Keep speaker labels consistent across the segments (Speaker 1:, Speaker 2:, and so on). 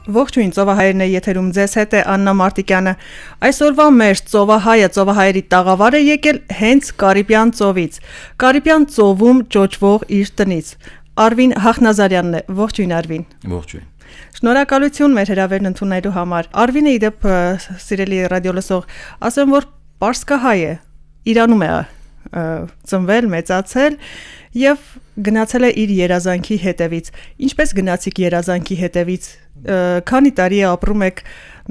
Speaker 1: Ողջույն, ծովահայերն է եթերում, ձեզ հետ է Աննա Մարտիկյանը։ Այսօրվա մեր ծովահայը, ծովահայերի տաղավար է եկել հենց Կարիբյան ծովից։ Կարիբյան ծովում ճոճվող իր տնից։ Արվին Հախնազարյանն է, ողջույն Արվին։
Speaker 2: Ողջույն։
Speaker 1: Շնորհակալություն մեր հրավերն ընդունելու համար։ Արվինը իդեպ սիրելի ռադիոլսող, ասեմ որ պարսկահայ է, Իրանում է ծնվել, մեծացել եւ գնացել է իր երազանքի հետևից։ Ինչպես գնացիք երազանքի հետևից։ Քանի տարի ապրում եք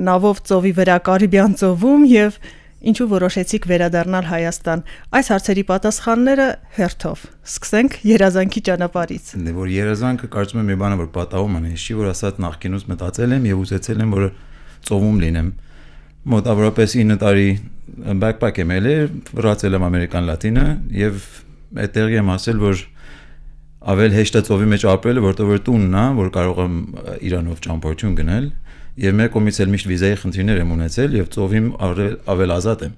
Speaker 1: նավով ծովի վրա Կարիբյան ծովում եւ ինչու որոշեցիք վերադառնալ Հայաստան։ Այս հարցերի պատասխանները հերթով։ Սկսենք երազանքի ճանապարհից։
Speaker 2: Դե որ երազանքը կարծում եմ մի բան է որ պատահում է, չի որ ասած նախկինուց մտածել եմ եւ ուզեցել եմ որ ծովում լինեմ։ Մոտավորապես 9 տարի backpack եմ ելել, վրացել եմ Ամերիկան Լատինը եւ այդտեղ եմ ասել որ ավել հեշտ է ծովի մեջ ապրելը, որտեղ որ տունն է, որ կարող եմ Իրանով ճամփորդություն գնել եւ մեր կողմից էլ միշտ վիզայի խնդիրներ եմ ունեցել եւ ծովին ավել ազատ եմ։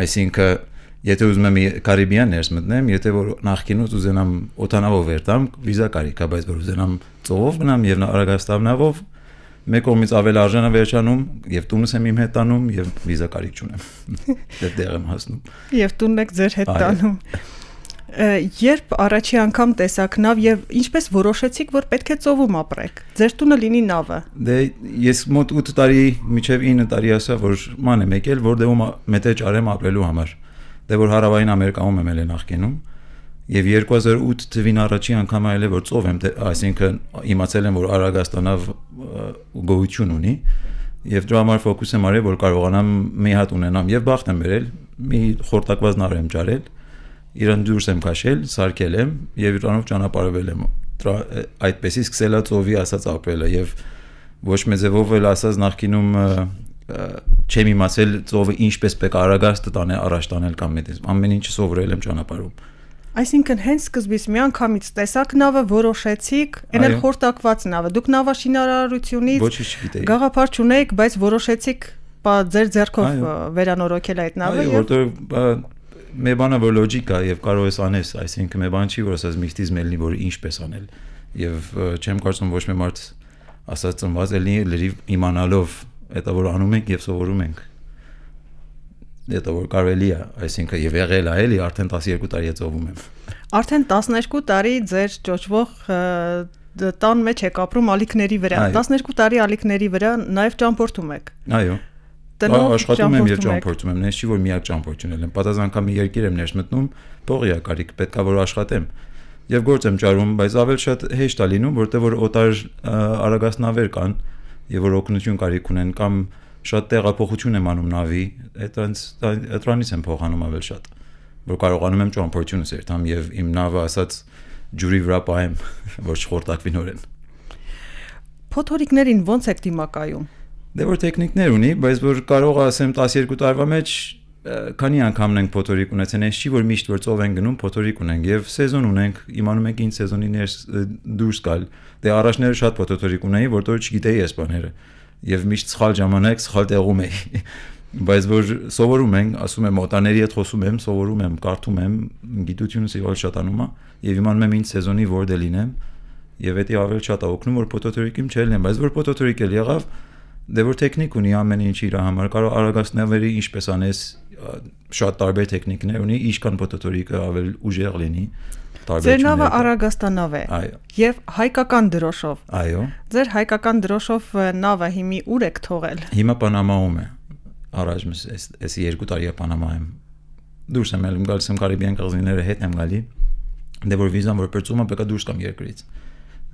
Speaker 2: Այսինքն եթե ուզում եմ Կարիբյան ներս մտնեմ, եթե որ նախկինուց ուզենամ օտանավով վերտամ, վիզա կարիք է, բայց որ ուզենամ ծովով գնամ եւ Արագաստանավով մեր կողմից ավել արժանա վերջանում եւ տունս եմ իմ հետ տանում եւ վիզա կարիք չունեմ։ Դեռ եմ հասնում։
Speaker 1: Եվ տունն եք ձեր հետ տանում։ Երբ առաջի անգամ տեսաք նավ եւ ինչպես որոշեցիք որ պետք է ծովում ապրեք։ Ձեր տունը լինի նավը։
Speaker 2: Դե ես մոտ 8 տարի մինչեւ 9 տարի ասա որ ման եմ եկել որտեղում մետեջ արեմ ապրելու համար։ Դե որ հարավային Ամերիկայում եմ ելել նախկինում եւ 2008 թվին առաջի անգամ այլ է որ ծով եմ, այսինքն իմացել եմ որ Արագաստանավ գոյություն ունի եւ դրա համար ֆոկուս եմ արել որ կարողանամ մի հատ ունենամ եւ բախտ եմ բերել, մի խորտակված նար եմ ճարել, իրան դուրս եմ քաշել, սարքել եմ եւ իրանով ճանապարհվել եմ։ Այդպեսի սկսել է ծովի ասած ապրելը եւ ոչ մեծեվով էլ ասած նախկինում չեմ իմացել ծովը ինչպես պետք է Արագաստը տանել, առաջ տանել կամ այդպես ամեն ինչ սովորել եմ ճանապարհում։
Speaker 1: Այսինքն հենց սկզբից միանգամից տեսակ նավը որոշեցիք, այն էլ խորտակված նավը։ Դուք նավաշինարարությունից գաղափար չունեիք, բայց որոշեցիք ձեր ձեռքով վերանորոգել այդ նավը
Speaker 2: եւ որտեղ մի բանը որ լոջիկա եւ կարող ես անես, այսինքն մի բան չի որ ասած միստիզ մելնի որ ինչպես անել եւ չեմ կարծում ոչ մի մարդ ասած ծնված էլի լրիվ իմանալով դա որ անում ենք եւ սովորում ենք։ Դա որ կարելի է, այսինքն եւ եղել է էլի արդեն 12 տարի է ծովում եմ։
Speaker 1: Արդեն 12 տարի ձեր ճոճվող տան մեջ եք ապրում ալիքների վրա։ 12 տարի ալիքների վրա նաեւ ճամփորդում եք։
Speaker 2: Այո։ Աշխատում եմ եւ ճամփորդում եմ, նես չի որ միակ ճամփորդությունել եմ։ Պատազ անգամ մի երկիր եմ ներս մտնում, փողի է կարիք, պետքա որ աշխատեմ։ Եվ գործ եմ ճարում, բայց ավել շատ հեշտ է լինում, որտեղ որ օտար արագասնավեր կան եւ որ օգնություն կարիք ունեն կամ շատ տեղափոխություն եմ անում նավի, այդրանից եմ փոխանում ավել շատ, որ կարողանում եմ ճամփորդությունս երթամ եւ իմ նավը ասած ջուրի վրա պահեմ, որ չխորտակվի նորեն։
Speaker 1: Փոթորիկներին ո՞նց եք դիմակայում։
Speaker 2: Դե որ տեխնիկներ ունի, բայց որ կարող ասեմ 12 տարվա մեջ քանի անգամն ենք փոթորիկ ունեցել, այս չի որ միշտ որ ծով են գնում փոթորիկ ունենք եւ սեզոն ունենք, իմանում եք ինչ սեզոնի դուրս գալ։ Դե առաջները շատ փոթորիկ ունեի, որտեղ չգիտեի այս բաները եւ միշտ սխալ ժամանակ սխալ տեղում էի։ Բայց որ սովորում ենք, ասում եմ օտաների հետ խոսում եմ, սովորում եմ, կարդում եմ, գիտությունս իհոլ շատանում է եւ իմանում եմ ինչ սեզոնի որտեղ լինեմ եւ դա ավել շատ է օգնում որ փոթորիկիմ չելնեմ, բայց որ փոթորիկ էլ եղավ դե որ տեխնիկ ունի ամեն ինչ իր համար, կարող արագասնավերի ինչպես անես շատ տարբեր տեխնիկներ ունի, ինչքան փոթորիկը ավել ուժեղ լինի։
Speaker 1: Ձեր նավը Արագաստանավ է։
Speaker 2: Այո։
Speaker 1: Եվ հայկական դրոշով։
Speaker 2: Այո։
Speaker 1: Ձեր հայկական դրոշով նավը հիմի ուր եք թողել։
Speaker 2: Հիմա Պանամայում է։ Առաջ ես 2 տարի Պանամա եմ։ Դուրս եմ ելում գալիս եմ Կարիբյան կղզիները հետ եմ գալի։ Դե որ վիզան որ պրծում է պետք է դուրս գամ երկրից։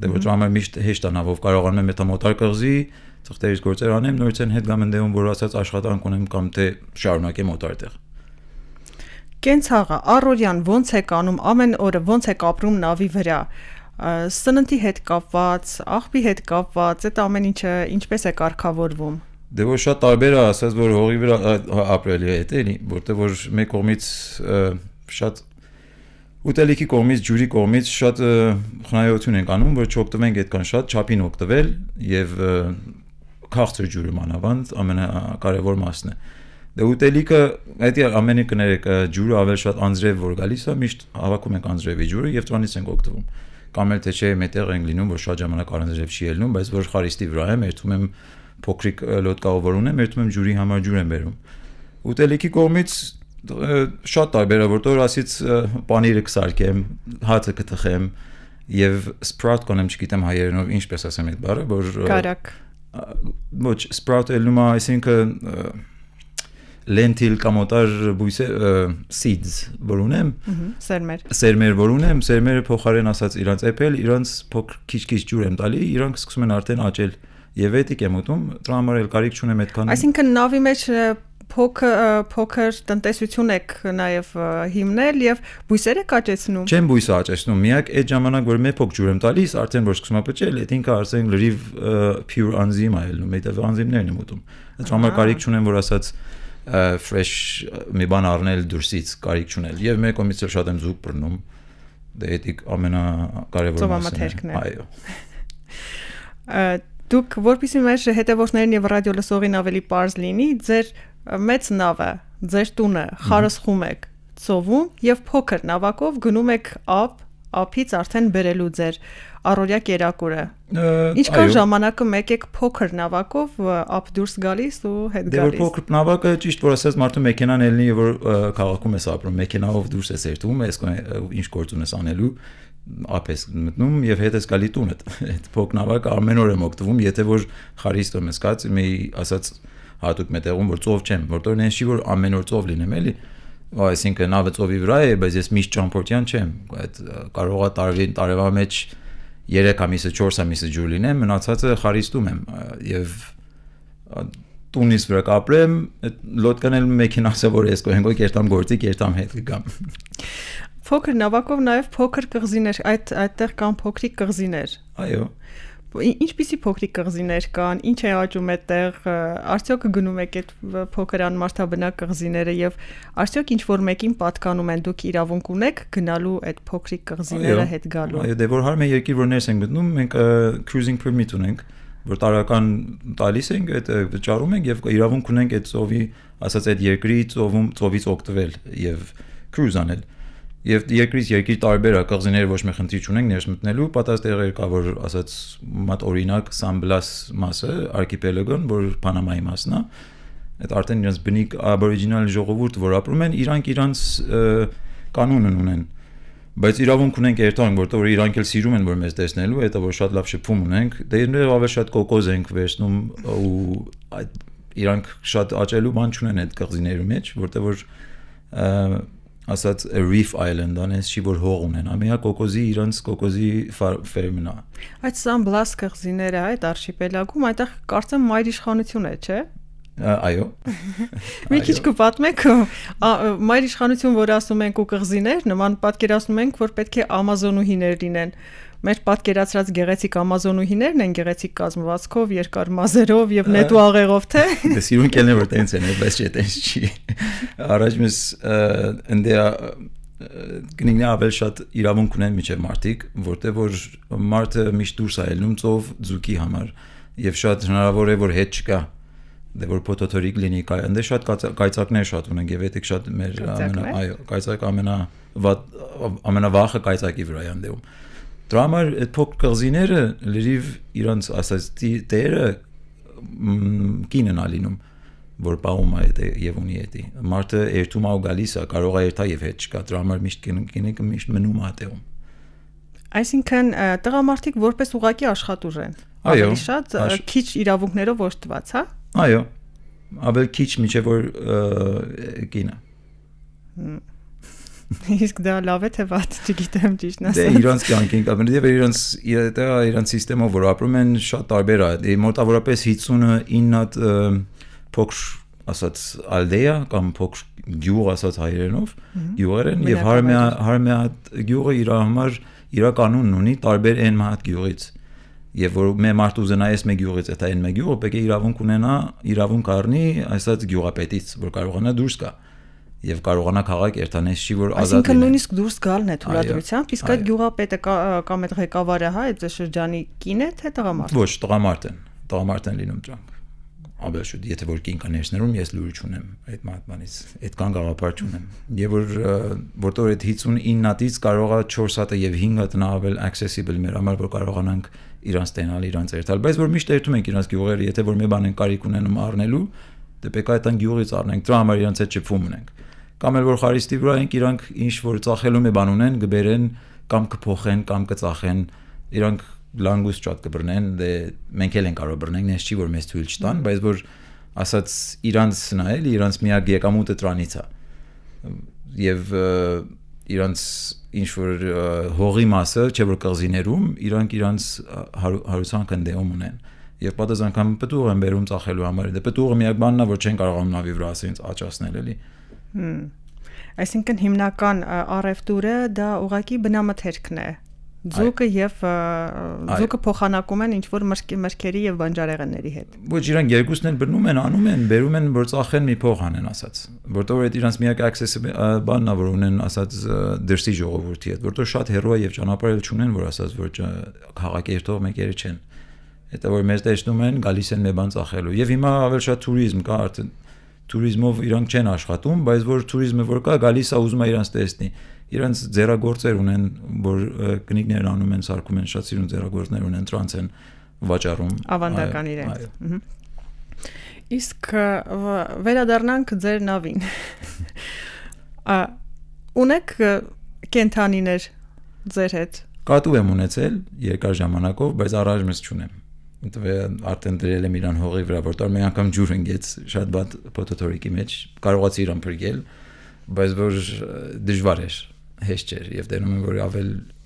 Speaker 2: Դե որ դրա համար միշտ հեշտ է նավով կարողանում եմ մոտար կղզի ծխտերից գործեր անեմ, նորից են հետ գամ ընդդեմ որ ասած աշխատանք ունեմ կամ թե շարունակեմ օտար տեղ։
Speaker 1: Կենցաղը առօրյան ո՞նց եք անում, ամեն օրը ո՞նց եք ապրում նավի վրա։ Սննդի հետ կապված, աղբի հետ կապված, այդ ամեն ինչը ինչպես է կարգավորվում։
Speaker 2: Դե որ շատ տարբեր է, ասած որ հողի վրա ապրելի է էլի, որտեղ որ մեկ կողմից շատ ուտելիքի կողմից, ջուրի կողմից շատ խնայողություն ենք անում, որ չօգտվենք այդքան շատ, չափին օգտվել եւ քաղցր ջուրը մանավանդ ամենակարևոր մասն է։ Դե ուտելիքը այդ ամենի կներեք ջուրը ավել շատ անձրև որ գալիս է, միշտ հավաքում ենք անձրևի ջուրը եւ դրանից ենք օգտվում։ կամ էլ թե չէ մետեղ են լինում, որ շատ ժամանակ առանձրև չի ելնում, բայց որ խարիստի վրա եմ, երթում եմ փոքրիկ լոդկայով որ ունեմ, երթում եմ ջուրի համար ջուր եմ բերում։ Ուտելիքի կողմից շատ տարբեր է, որտեղ ասից պանիրը կսարքեմ, հացը կթխեմ եւ sprout կոնեմ, չգիտեմ հայերենով ինչպես ասեմ այդ բառը, որ
Speaker 1: Կարակ։
Speaker 2: Ոչ, sprout ելնում է, այսինքն lentil կամ օտար seeds որ ունեմ, սերմեր որ ունեմ, սերմերը փոխարեն ասած իրանց էփել, իրանց փոքր քիչ ջուր եմ տալի, իրանք սկսում են արդեն աճել եւ էդիկ եմ ուտում, դրա համար էլ կարիք չունեմ այդքան։
Speaker 1: Այսինքն նավի մեջ փոքր տնտեսություն եք նաև հիմնել եւ բույսեր եք աճեցնում։
Speaker 2: Չեմ բույսը աճեցնում, միակ այդ ժամանակ որ մի փոք ջուր եմ տալիս, արդեն որ սկսում է պճել, այդ ինքը ասենք լրիվ pure անձիմ է ելնում, այդ անձիմներն եմ ուտում։ Այդ համար կարիք չունեմ, որ ասած fresh մի բան առնել դուրսից, կարիք չունել։ Եվ մեկ կողմից էլ շատ եմ զուգ բռնում։ Դա էդիկ ամենակարևոր մասն է։ Այո։
Speaker 1: Դուք որպեսզի մեր հետևորդներին եւ ռադիո լսողին ավելի པարզ լինի, ձեր մեծ նավը, ձեր տունը խարսխում եք ծովում եւ փոքր նավակով գնում եք ափից արդեն բերելու ձեր առօրյա կերակուրը։ Ինչքան ժամանակը մեկ եք փոքր նավակով ափ դուրս գալիս ու հետ գալիս։
Speaker 2: Դե որ փոքր նավակը ճիշտ որ ասած մարդու մեքենան ելնի եւ որ քաղաքում ես ապրում, մեքենայով դուրս ես երթում, ես ինչ գործ ունես անելու, ափես մտնում եւ հետ ես գալի տունդ։ Այդ փոքր նավակը ամեն օր եմ օգտվում, եթե որ խարիստում ես կաց, մի ասած հատուկ մետեղում որ ծով չեմ, որտեղ նենշի որ ամեն օր ծով լինեմ էլի, այսինքն նավը ծովի վրա է, բայց ես միշտ ճամփորդյան չեմ, այդ կարող է տարվա մեջ 3 ամիսը 4 ամիսը ջուր լինեմ, մնացածը խարիստում եմ եւ տունից վրա կապրեմ, լոդկան էլ մեքենասը որ ես կողենգո կերտամ գործի, կերտամ հետ կգամ։
Speaker 1: Փոքր նավակով նաև փոքր կղզիներ, այդտեղ կան փոքրիկ կղզիներ։
Speaker 2: Այո։
Speaker 1: Ինչպիսի փոքրիկ կղզիներ կան, ինչ է աճում այդտեղ, արդյոք գնում եք այդ փոքր անմարդաբնակ կղզիները եւ արդյոք ինչ որ մեկին պատկանում են, դուք իրավունք ունեք գնալու այդ փոքրիկ կղզիները հետ գալու։
Speaker 2: Այո, դե որ հարմե երկիր որ ներս ենք գտնում, մենք cruising permit ունենք, որ տարական տալիս ենք, այդ վճարում ենք եւ իրավունք ունենք այդ ծովի, ասած այդ երկրի ծովից օգտվել եւ cruise անել։ Եվ երկրից երկիր տարբեր է, կղզիները ոչ մի խնդիր չունենք ներս մտնելու, պատասխան տեղեր կա, որ ասած մատ օրինակ San Blas մասը, արքիպելագոն, որ Պանամայի մասն է, այդ արդեն իրենց բնիկ աբորիջինալ ժողովուրդ, որ ապրում են, իրանք կանոնն ունեն, բայց իրավունք ունենք երթանք, որտեղ որ իրանք էլ սիրում են, որ մեզ տեսնելու, հետո որ շատ լավ շփում ունենք, դե իրենք ավելի շատ կոկոզ ենք վերցնում ու իրանք շատ աճելու բան չունեն այդ կղզիների մեջ, որտեղ որ ասած Reef Island անես չի որ հող ունեն, ամենա կոկոզի իրանց կոկոզի ֆերմն է։
Speaker 1: Այդ San Blas կղզիները այդ արշիպելագում այդտեղ կարծեմ մայրիշխանություն է, չէ՞։
Speaker 2: Այո։
Speaker 1: Մի քիչ կպատմեք մայր իշխանություն, որ ասում ենք ու կղզիներ, նման պատկերացնում ենք, որ պետք է ամազոնուհիներ լինեն։ Մեր պատկերացրած գեղեցիկ ամազոնուհիներն են գեղեցիկ կազմվածքով, երկար մազերով եւ նետ ու աղեղով, թե։
Speaker 2: Դե սիրուն կելն որ տենց են, բայց չէ, տենց չի։ Առաջ մեզ ընդեա գնինգնա ավել շատ իրավունք ունեն միջև մարդիկ, որտեղ որ մարդը միշտ դուրս է ելնում ծով ձուկի համար եւ շատ հնարավոր է որ հետ չկա։ Դե որ փոթոթորիկ լինի, այնտեղ շատ կայծակներ շատ ունենք եւ էդիկ շատ մեր այո, կայծակ ամենավախը կայծակի վրա է ընդդեմ։ Դրա համար այդ փոքր կղզիները լրիվ իրանց ասած տերը կինն է լինում, որ պահում է այդ եւ ունի էդի։ Մարդը երթում է ու գալիս է, կարող է երթա եւ հետ չկա, դրա համար միշտ կինը միշտ մնում է այդտեղում։
Speaker 1: Այսինքն տղամարդիկ որպես ուղակի աշխատուժ են։
Speaker 2: Այո,
Speaker 1: շատ քիչ իրավունքներով օժտված, հա։
Speaker 2: Այո, ավելի քիչ միջև որ կինը։
Speaker 1: Իսկ դա լավ է թե վատ, չգիտեմ ճիշտն ասած։
Speaker 2: Դե իրանց կյանքին կապ ունի, եւ իրանց համակարգով որ ապրում են շատ տարբեր է։ Մոտավորապես 59 փոքր ասած ալդեա կամ փոքր գյուղ ասած հայերենով, գյուղեր են եւ հարմեա գյուղը իր համար իր կանոնն ունի տարբեր այն մահատ գյուղից։ Եվ որ մի մարդ ուզենայես մեկ գյուղից, այդ այն մեկ գյուղը պետք է իրավունք ունենա, իրավունք առնի այսած գյուղապետից, որ կարողանա դուրս գա եւ կարողանա քաղաք երթանես չի որ ազատ լինի։
Speaker 1: Այսինքն նույնիսկ դուրս գալն է թույլատրությամբ, իսկ այդ գյուղապետը կամ այդ ղեկավարը, հա, այդ շրջանի կին է թե տղամարդ։
Speaker 2: Ոչ, տղամարդ են լինում դրանք։ Աբել շուտ, եթե որ կինկաներներում ես լուրջ ունեմ այդ մատմանից, այդքան գաղափար չունեմ։ Եվ որտեղ այդ 59-ից կարողա 4 հատը եւ 5 հատն ավել accessible մեր համար, որ կարողանանք իրանց տենալ, իրանց երթալ, բայց որ միշտ երթում ենք իրանց գյուղերը, եթե որ մի բան են կարիք ունենում առնելու, դե պետք է այդ գյուղից առնենք, դրա համար իրանց հետ շփվում ունենք։ Կամ էլ որ խարիստի վրա ենք իրանք ինչ որ ծախելու մի բան ունեն, կբերեն կամ կփոխեն կամ կծախեն, իրանք լանգուստ շատ կբռնեն, դե մենք էլ ենք կարող բռնենք, նես չի որ մեզ թույլ չտան, բայց որ ասած իրանց նայել, իրանց միակ եկամուտը դրանից է։ Եվ իրանց ինչ որ հողի մասը, չէ որ կղզիներում, իրանց հարուսան կնդեում ունեն։ Եվ պատած անգամ պտուղ են բերում ծախելու համար, դե պտուղը միակ բանն է, որ չեն կարողանում նավի վրա ասենց աճացնել էլի։
Speaker 1: Այսինքն հիմնական առևտուրը դա ուղղակի բնամթերքն է։ Ձուկը եւ ձուկը փոխանակում են ինչ որ մրգերի եւ բանջարեղենների հետ։
Speaker 2: Ոչ, իրանք երկուսն են բռնում են, անում են, բերում են, որ ծախեն մի փող անեն, ասած։ Որտեղ այդ իրանք միակ accessible բանն է, որ ունեն, ասած դրսի ժողովրդի հետ, որտեղ շատ հերո եւ ճանապարհել չունեն, որ ասած որ քաղաքերթող մեկերը չեն։ Հետո որ մեզ տեսնում են, գալիս են մի բան ծախելու։ Եվ հիմա ավելի շատ туриզմ կա, արդեն туриզմով իրանք չեն աշխատում, բայց որ туриզմը որ կա, գալիս է ուզում է իրանք տեսնի։ Իրանց ձեռագործեր ունեն, որ կնիկներ անում են, սարքում են, շատ սիրուն ձեռագործներ ունեն, տրանս են վաճառում։
Speaker 1: Ավանդական իրենց։ Իսկ վերադառնանք ձեր նավին։ Ունեք կենթանիներ ձեր հետ։
Speaker 2: Կատու եմ ունեցել երկար ժամանակով, բայց առայժմ ես չունեմ։ Արդեն դրել եմ իրան հողի վրա, որտեղ մի անգամ ջուր ընկեց շատ բադ փոթոթորիկի մեջ, կարողացի իրան փրկել, բայց որ դժվար էր, հեշտ չէր եւ դենում եմ որ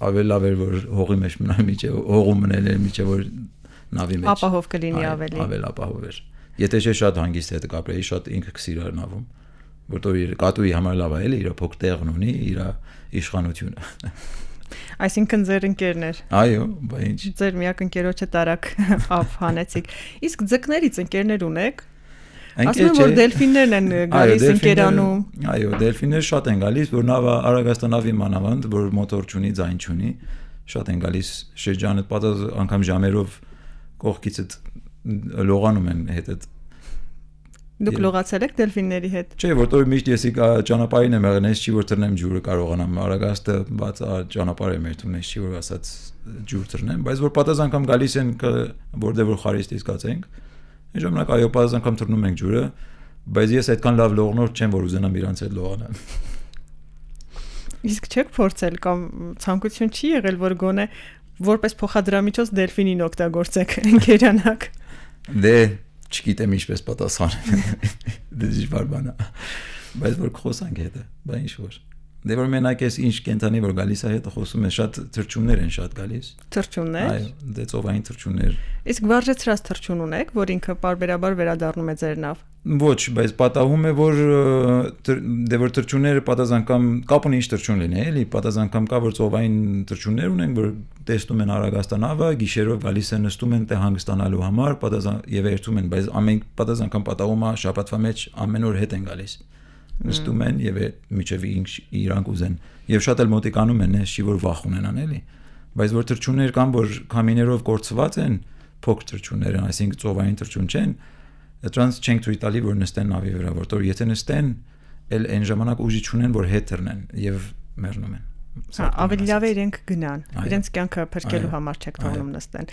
Speaker 2: ավել լավ էր որ հողի մեջ մնալ միջև հողում մնել էր միջև որ նավի մեջ
Speaker 1: ապահով կլինի ավելի
Speaker 2: ավել ապահով էր եթե չէ շատ հանգիստ հետ կապրեի շատ ինքը կսիրար նավում որտեղ կատուի համար լավ է էլի իր փոք տեղն ունի իր իշխանությունը
Speaker 1: Այսինքն ձեր ընկերներ
Speaker 2: այո բա ինչ
Speaker 1: ձեր միակ ընկերոջը տարակ ապ հանեցիք իսկ ձկներից ընկերներ ունեք Ասում եմ որ դելֆիններն են գալիս ընկերանում
Speaker 2: Այո դելֆիններ շատ են գալիս որ նավը Արագաստանավի մանավանդ որ մոտոր չունի ձայն չունի շատ են գալիս շրջանը պատած անգամ ժամերով կողքիցդ լողանում են հետդ
Speaker 1: Դուք լողացել եք դելֆինների հետ
Speaker 2: Չէ որտեղ միշտ ես ճանապարհին եմ եղել ես չի որ տրնեմ ջուրը կարողանամ Արագաստը բաց ճանապարհ եմ երթում ես չի որ ասած ջուր տրնեմ բայց որ պատած անգամ գալիս են որտեղ որ խարիստից կացենք Ժամանակ այո բաց անգամ տրնում ենք ջուրը, բայց ես այդքան լավ լողնորդ չեմ, որ ուզենամ իրանց հետ լողանալ։
Speaker 1: Իսկ չեք փորձել կամ ցանկություն չի եղել, որ գոնե որպես փոխադրամիջոց դելֆինին օգտագործեք ընկերանակ։
Speaker 2: Դե չգիտեմ ինչպես պատասխանել։ Դե դժվար բան է։ Բայց որ խոսանք հետը, բա ինչ որ։ Դե որ մենակ էս ինչ կենթանի որ գալիս է հետը խոսում է շատ թրջուններ են շատ գալիս
Speaker 1: թրջուններ
Speaker 2: այո դե ծովային թրջուններ
Speaker 1: իսկ վարժեցրած թրջուն ունեք որ ինքը պարբերաբար վերադառնում է ձեր նավ
Speaker 2: ոչ բայց պատահում է որ դե որ թրջունները պատած անգամ կապ ունի ինչ թրջուն լինի էլի պատած անգամ կա որ ծովային թրջուններ ունենք որ տեսնում են Արագաստանավը գիշերով գալիս են նստում են տե հանգստանալու համար պատած եւ երթում են բայց ամեն պատած անգամ պատահում է շաբաթվա մեջ ամեն օր հետ են գալիս նստում են եւ միջև ինչ իրանք ուզեն եւ շատ էլ մոտիկանում են չի որ վախ ունենան էլի բայց որ թրջուններ կան որ կամիներով կորցված են փոքր թրջուններ են այսինքն ծովային թրջուն չեն դրանց չենք թույլ տալի որ նստեն նավի վրա որտեղ եթե նստեն էլ այն ժամանակ ուժի չունեն որ հետ թռնեն եւ մեռնում են
Speaker 1: ավելի լավ է իրենք գնան իրենց կյանքը փրկելու համար չեք թողնում նստեն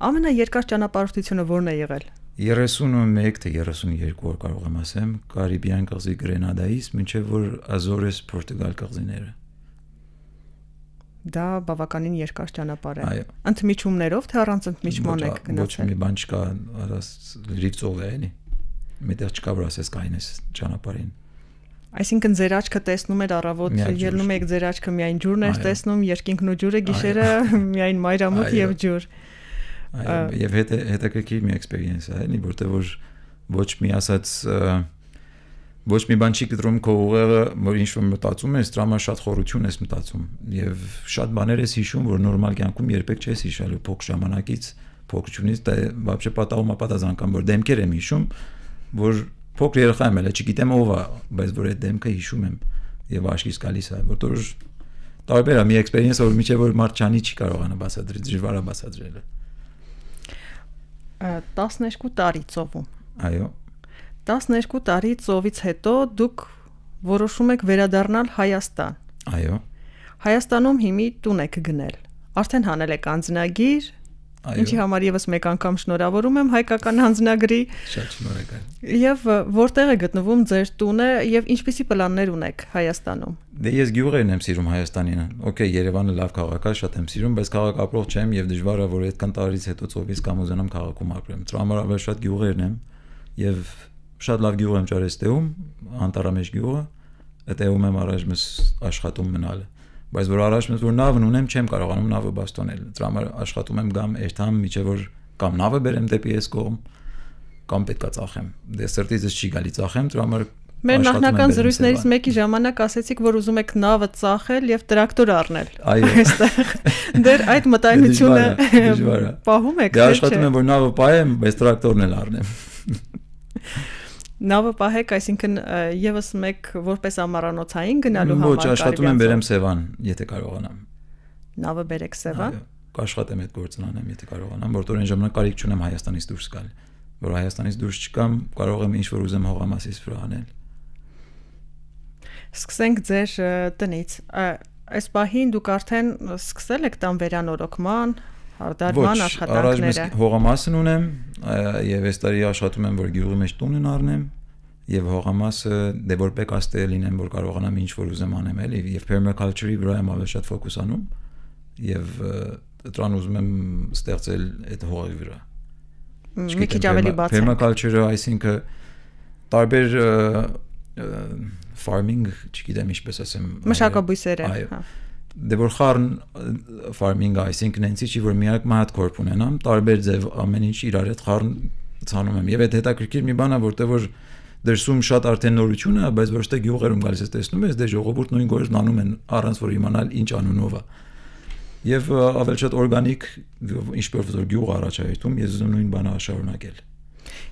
Speaker 1: ամենաերկար ճանապարհորդությունը ո՞րն է եղել
Speaker 2: 31 թե 32 օր կարող եմ ասեմ Կարիբյան կղզի Գրենադայից մինչև որ Ազորես Պորտուգալ կղզիները
Speaker 1: Դա բավականին երկար ճանապարհ է ընդմիջումներով թե առանց ընդմիջման եք գնացել
Speaker 2: Ոչ մի բան չկա լրիվ ծով է էլի միտեղ չկա որ ասես կայնես ճանապարհին
Speaker 1: Այսինքն ձեր աչքը տեսնում էր առավոտ ելնում եք ձեր աչքը միայն ջուրն էր տեսնում երկինքն ու ջուրը գիշերը միայն մայրամուտ եւ ջուր
Speaker 2: Եվ հետաքրքիր մի էքսպերիենս է, էլի, որտեղ որ ոչ մի ասած ոչ մի բան չի կտրում քո ուղեղը, որ ինչ որ մտածում ես, դրա շատ խորություն ես մտածում եւ շատ բաներ ես հիշում, որ նորմալ կյանքում երբեք չես հիշելու փոքր ժամանակից, փոքրությունից, դա вообще պատահում է պատած անգամ որ դեմքեր եմ հիշում, որ փոքր երեխա եմ, հələ չգիտեմ ով է, բայց որ այդ դեմքը հիշում եմ եւ աշկից գալիս է, որտեղ տարբեր է մի էքսպերիենս, որ միջև որ մարդ չանի չի կարողանա բացատրել, դժվար է բացատրելը
Speaker 1: 12 տարի ծովում
Speaker 2: Այո։
Speaker 1: 12 տարի ծովից հետո դուք որոշում եք վերադառնալ Հայաստան։
Speaker 2: Այո։
Speaker 1: Հայաստանում հիմի տուն եք գնել։ Արդեն հանել եք անձնագիր, ինչի համար եւս մեկ անգամ շնորհավորում եմ հայկական անձնագրի։
Speaker 2: Շատ շնորհակալ։
Speaker 1: Եվ որտեղ է գտնվում ձեր տունը եւ ինչպիսի պլաններ ունեք Հայաստանում։
Speaker 2: Դե ես գյուղերն եմ սիրում Հայաստանին։ Okay, Երևանը լավ քաղաք է, շատ եմ սիրում, բայց քաղաք ապրող չեմ եւ դժվար է որ այդքան տարից հետո ծովից կամ ուզենամ քաղաքում ապրեմ։ Դրա համար ավելի շատ գյուղերն եմ եւ շատ լավ գյուղ եմ ճարեստեում, Անտարամեջ գյուղը, այդտեղում եմ առաջ աշխատում մնալ։ Բայց որ առաջ որ նավն ունեմ, չեմ կարողանում նավը բաստոնել։ Դրա համար աշխատում եմ գամ երթամ միջև որ կամ նավը բերեմ դեպի այս կողմ, կամ պետքա ծախեմ։ Դե սրտիցս չի գալի ծախեմ, դրա համար
Speaker 1: մեր նախնական զրույցներից մեկի ժամանակ ասեցիք, որ ուզում եք նավը ծախել եւ տրակտոր առնել։ Այստեղ դեռ այդ մտայնությունը պահում եք։
Speaker 2: Դե աշխատում եմ որ նավը պահեմ, բայց տրակտորն էլ առնեմ։
Speaker 1: Նավը պահեք, այսինքն եւս մեկ որպես ամառանոցային գնալու համար։
Speaker 2: Ոչ, աշխատում եմ բերեմ Սևան, եթե կարողանամ։
Speaker 1: Նավը բերեք Սևան։
Speaker 2: Կաշխատեմ այդ գործն անեմ, եթե կարողանամ, որտեղ այն ժամանակ կարիք չունեմ Հայաստանից դուրս գալ։ Որ Հայաստանից դուրս չգամ, կարող եմ ինչ որ ուզեմ հողամասից վրա անել։
Speaker 1: Սկսենք ձեր տնից։ Այս պահին դուք արդեն սկսել եք տան վերանորոգման, հարդարման աշխատանքները։
Speaker 2: Ոչ, հողամասն ունեմ եւ այս տարի աշխատում եմ որ գյուղի մեջ տունն առնեմ եւ հողամասը դե որ պեկաստե լինեմ որ կարողանամ ինչ որ ուզեմ անեմ էլի եւ permaculture-ի վրա եմ ավելի շատ ֆոկուսանում եւ դրան ուզում եմ ստեղծել այդ հողի վրա։
Speaker 1: Մի քիչ ավելի բացենք։
Speaker 2: Permaculture-ը այսինքն տարբեր farming, չգիտեմ ինչպես ասեմ,
Speaker 1: մշակաբույսերը։
Speaker 2: Դե որ խառն farming-ը, այսինքն այնցի չի որ միակ մահատ կորփ ունենամ, տարբեր ձև ամեն ինչ իրար հետ խառն ցանում եմ։ Եվ այդ հետաքրքիր մի բան է, որտեղ որ դրսում շատ արդեն նորություն է, բայց ոչ թե գյուղերում գալիս ես տեսնում ես, դե ժողովուրդ նույն գործն անում են առանց որ իմանալ ինչ անունով է։ Եվ ավելի շատ օրգանիկ, ինչպես որ գյուղ առաջայթում, ես ուզում նույն բանը շարունակել։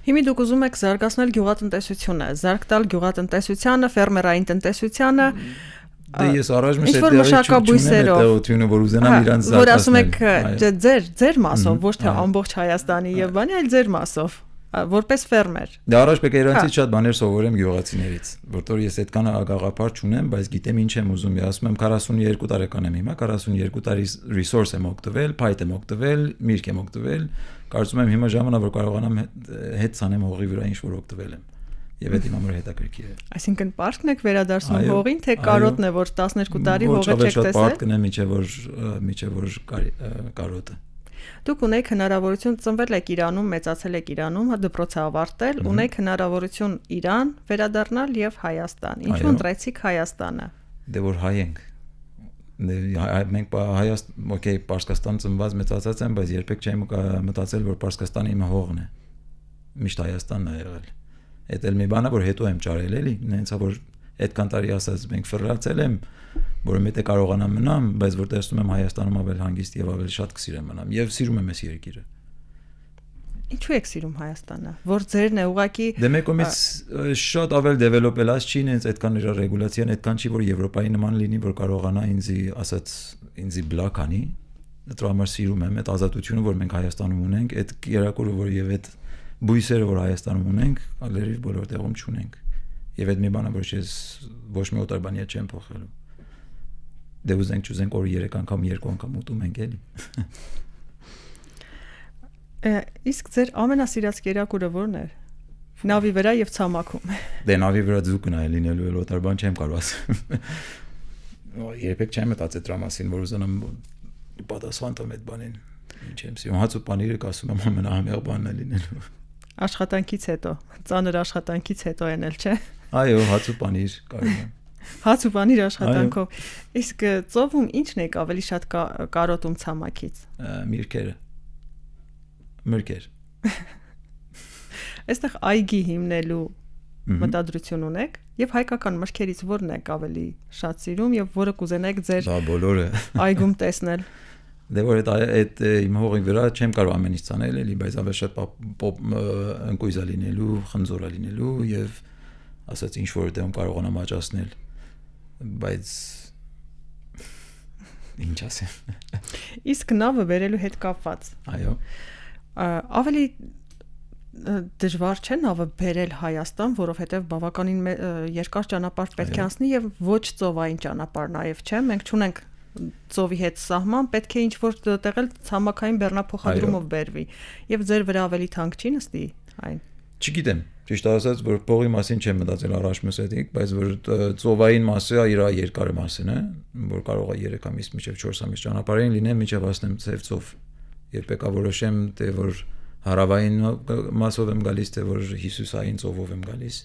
Speaker 1: Հիմա դուք ուզում եք զարգացնել գյուղատնտեսությունը, զարգ տալ գյուղատնտեսությանը, ֆերմերային տնտեսությանը։
Speaker 2: Դե ես առաջ մեզ տեղությունը որ ուզենամ իրանց զարգացնել։
Speaker 1: Որ ասում եք ձեր մասով, ոչ թե ամբողջ Հայաստանի եւ բանի, այլ ձեր մասով, որպես ֆերմեր։
Speaker 2: Դե առաջ պետք է իրանցից շատ բաներ սովորեմ գյուղացիներից, որտեղ ես այդքան ագաղափար չունեմ, բայց գիտեմ ինչ եմ ուզում։ Ես ասում եմ 42 տարեկան եմ հիմա, 42 տարի resource եմ օգտվել, փայտ եմ օգտվել, միրգ եմ օգտվել։ Կարծում եմ հիմա ժամանակ որ կարողանամ հետ ցանեմ հողի վրա ինչ որ օգտվել եմ։ Եւ այդ իմ համար հետաքրքիր է։
Speaker 1: Այսինքն պարտքն եք վերադարձնում հողին, թե կարոտն է, որ 12 տարի հողը չեք տեսել։
Speaker 2: Պարտքն է միջև որ կարոտը։
Speaker 1: Դուք ունեք հնարավորություն ծնվել եք Իրանում, մեծացել եք Իրանում, դպրոցը ավարտել, ունեք հնարավորություն Իրան վերադառնալ եւ Հայաստան։ Ինչու ընտրեցիք Հայաստանը։
Speaker 2: Դե որ հայ ենք։ Մենք Հայաստան, օքեյ, Պարսկաստան ծնված մեծացած եմ, բայց երբեք չեմ մտածել, որ Պարսկաստանը իմ հողն է։ Միշտ Հայաստանն է եղել։ Այդ էլ մի բան է, որ հետո եմ ճարել էլի, նենցա որ այդքան տարի ասած մենք ֆռացել եմ, որ մեկը կարողանամ մնամ, բայց որ տեսնում եմ Հայաստանում ավելի հանգիստ եւ ավելի շատ կսիրեմ մնամ եւ սիրում եմ այս երկիրը։
Speaker 1: Ինչու եք սիրում Հայաստանը, որ ձերն է ուղակի։
Speaker 2: Դե մեկումից շատ ավելի դեվելոպելած չի, նենց այդքան իր ռեգուլացիան այդքան չի, որ Եվրոպայի նման լինի, որ կարողանա ինձի ասած ինձի բլոկ անի։ Դրա համար սիրում եմ այդ ազատությունը, որ մենք Հայաստանում ունենք, այդ երակուրը, որ եւ այդ բույսերը, որ Հայաստանում ունենք, ալերիվ բոլոր տեղում չունենք։ Եվ այդ մի բանը, որ ես ոչ մի օտար բանի չեմ փոխելու։ Դե ուզենք չուզենք օր 3 անգամ 2 անգամ ուտում ենք էլի։
Speaker 1: Իսկ ձեր ամենասիրած կերակուրը ո՞րն է։ Նավի վրա եւ ցամաքում։
Speaker 2: Դե նավի վրա ձուկն է լինելու, էլ օտար բան չեմ կարող ասել։ Երբեք չեմ մտածել դրա մասին, որ ուզենամ պատասխան տամ այդ բանին։ Ինչ եմ սիրում, հաց ու պանիրը ասում եմ ամենահամեղ բանն է լինելու։
Speaker 1: Աշխատանքից հետո, ծանր աշխատանքից հետո են էլ, չէ։
Speaker 2: Այո, հաց ու պանիր կարող եմ։
Speaker 1: Հաց ու պանիր աշխատանքով։ Իսկ ծովում ի՞նչն եք ավելի շատ կարոտում ցամաքից։
Speaker 2: Միրգերը։ Միրգեր։
Speaker 1: Այստեղ այգի հիմնելու մտադրություն ունեք եւ հայկական մրգերից ո՞րն եք ավելի շատ սիրում եւ որը կուզենեք ձեր
Speaker 2: բոլորը
Speaker 1: այգում տեսնել։
Speaker 2: Դե որ այդ իմ հողի վրա չեմ կարող ամեն ինչ ցանել էլի, բայց ավելի շատ ընկույզա լինելու, խնձորա լինելու եւ ասած ինչ որ դեմ կարողանամ աճացնել, բայց ինչ ասեմ։
Speaker 1: Իսկ նավը վերելու հետ կապված։
Speaker 2: Այո։
Speaker 1: Ավելի դժվար չէ նավը բերել Հայաստան, որովհետև բավականին երկար ճանապարհ պետք է անցնի եւ ոչ ծովային ճանապարհ նաեւ չէ։ Մենք չունենք ծովի հետ սահման, պետք է ինչ-որ տեղել ցամաքային բեռնափոխադրումով բերվի։ Եվ ձեր վրա ավելի թանկ չի նստի այն։
Speaker 2: Չգիտեմ, ճիշտ ասած, որ փողի մասին չեմ մտածել առաջ մսեդիկ, բայց որ ծովային մասը իր երկար մասն է, որ կարող է 3 ամիս մինչև 4 ամիս ճանապարհին լինել, մինչև հասնեմ ծև ծով։ Երբ եկա որոշեմ, թե որ հարավային մասով եմ գալիս, թե որ հյուսիսային ծովով եմ գալիս։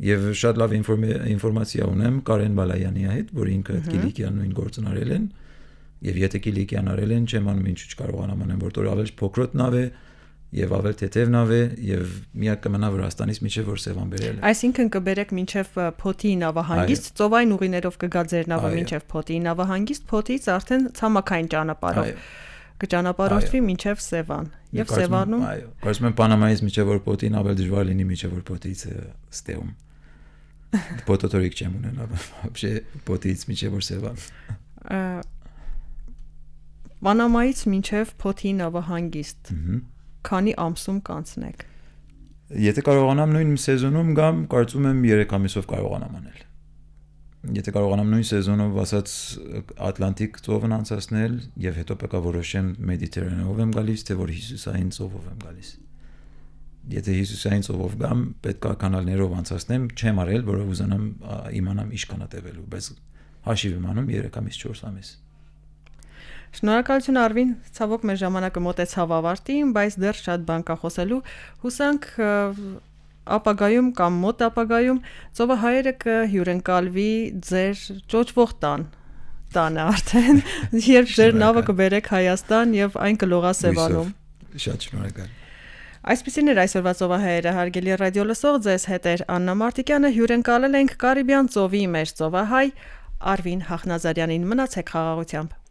Speaker 2: Եվ շատ լավ ինֆորմացիա ունեմ Կարեն Բալայանի հետ, որ ինքը Կիլիկյան նույն գործն արել են, եւ եթե Կիլիկյան արել են, չեմ անում ինչ չկարողանամ անեմ, որտեղ ավելի փոքրոտ նավ է եւ ավելի թեթև նավ է եւ միակ կմնա Վրաստանից միջև որ Սևան բերել է։
Speaker 1: Այսինքն կբերեք մինչև Փոթիի նավահանգիստ, ծովային ուղիներով կգա ձեր նավը մինչև Փոթիի նավահանգիստ, Փոթիից արդեն ցամաքային ճանապարհով կճանապարհորդվի մինչև Սևան։ Եվ Սևանում
Speaker 2: այո, կարծում եմ Պանամայից մինչև որ Փոթին ավելի դժվար լինի մինչև որ Փոթից ստեում։ Փոթոթորիկ չեմ ունենա, вообще Փոթից մինչև որ Սևան։
Speaker 1: Պանամայից մինչև Փոթիի նավահանգիստ քանի ամսում կանցնեք։
Speaker 2: Եթե կարողանամ նույն սեզոնում գամ, կարծում եմ 3 ամիսով կարողանամ անել։ Եթե կարողանամ նույն սեզոնով ասած Ատլանտիկ ծովն անցնել եւ հետո պետք է որոշեմ Մեդիտերանեով եմ գալիս, թե որ հյուսիսային ծովով եմ գալիս։ Եթե հյուսիսային ծովով գամ, պետք է կանալներով անցնեմ, չեմ արել, որով ուզենամ իմանամ ինչքան է տևելու, բայց հաշիվ եմ անում 3 ամիս 4 ամիս։
Speaker 1: Շնորհակալություն Արվին, ցավոք մեր ժամանակը մոտեցավ ավարտին, բայց դեռ շատ բան կա խոսելու։ Հուսանք ապագայում կամ մոտ ապագայում ծովահայերը կհյուրընկալվի ձեր ճոճվող տանը արդեն, երբ ձեր նավը կբերեք Հայաստան եւ այն կլողա Սևանում։
Speaker 2: Շատ շնորհակալ։
Speaker 1: Այսպեսին էր այսօրվա ծովահայերը, հարգելի ռադիո լսող, ձեզ հետ էր Աննա Մարտիկյանը, հյուրընկալել ենք Կարիբյան ծովի մեր ծովահայ Արվին Հախնազարյանին։ Մնացեք խաղաղությամբ։